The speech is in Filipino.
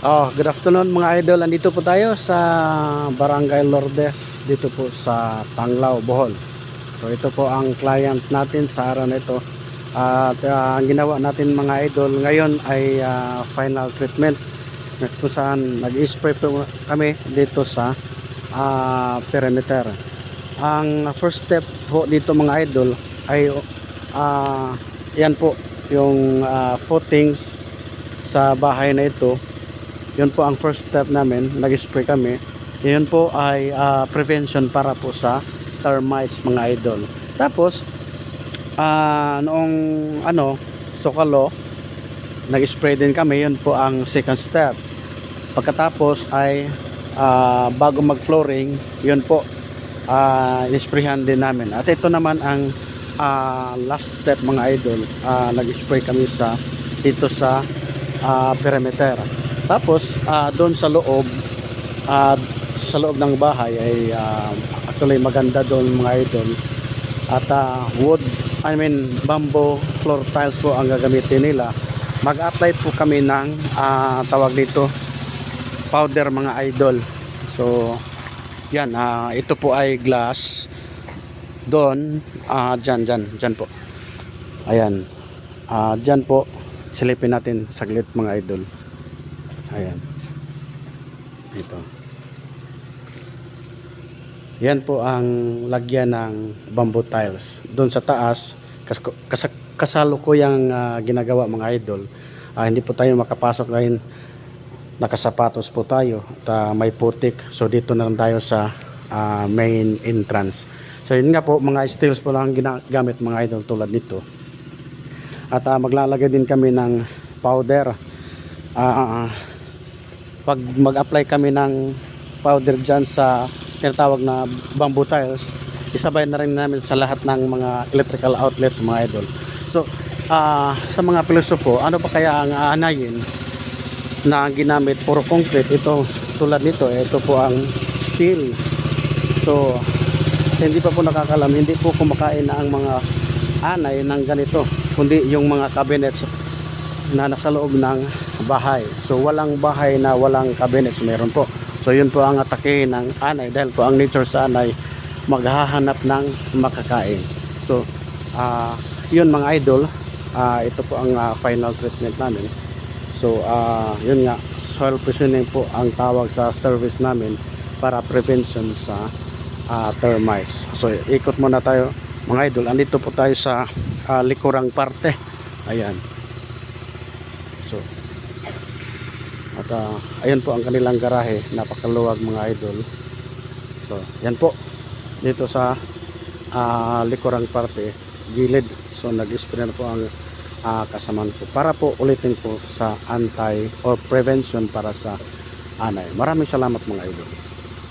Good afternoon mga idol. Andito po tayo sa Barangay Lourdes dito po sa Panglao, Bohol. So ito po ang client natin sa araw na ito. At ang ginawa natin mga idol ngayon ay final treatment. Kung saan nag-spray po kami dito sa perimeter. Ang first step po dito mga idol ay yan po yung footings sa bahay na ito. Yun po ang first step namin, nag-spray kami. Yun po ay prevention para po sa termites mga idol. Tapos noong sukalo, nag-spray din kami. Yun po ang second step. Pagkatapos ay bago mag-flooring, yun po in-sprayhan din namin. At ito naman ang last step mga idol. Nag-spray kami dito sa perimeter. Tapos doon sa loob ng bahay ay actually maganda doon mga idol. At bamboo floor tiles po ang gagamitin nila. Mag-apply po kami ng tawag dito powder mga idol. So yan, ito po ay glass. Doon dyan po. Ayan. Dyan po silipin natin saglit mga idol. Ayan. Ito. Yan po ang lagyan ng bamboo tiles. Doon sa taas, kasalukuyang ginagawa mga idol. Hindi po tayo makapasok ngayon. Nakasapatos po tayo. At may putik. So dito na lang tayo sa main entrance. So yun nga po, mga steels po lang ginagamit mga idol tulad nito. At maglalagay din kami ng powder. Pag mag-apply kami ng powder dyan sa tinatawag na bamboo tiles, isabay na rin namin sa lahat ng mga electrical outlets mga idol. So sa mga pilosopo, ano pa kaya ang aanayin na ginamit? Puro concrete. Ito tulad nito, ito po ang steel. So hindi pa po nakakalam, hindi po kumakain na ang mga anay ng ganito, kundi yung mga cabinets na nasa loob ng bahay. So walang bahay na walang cabinets, meron po. So yun po ang atake ng anay, dahil po ang nature sa anay maghahanap ng makakain. So yun mga idol, ito po ang final treatment namin. So yun nga, soil positioning po ang tawag sa service namin para prevention sa termites. So ikot muna tayo mga idol. Andito po tayo sa likurang parte. Ayan. So at ayun po ang kanilang garahe, napakaluwag mga idol. So yan po dito sa likurang parte, gilid. So nag-spray na po ang kasamaan po para po ulitin po sa anti or prevention para sa anay. Maraming salamat mga idol.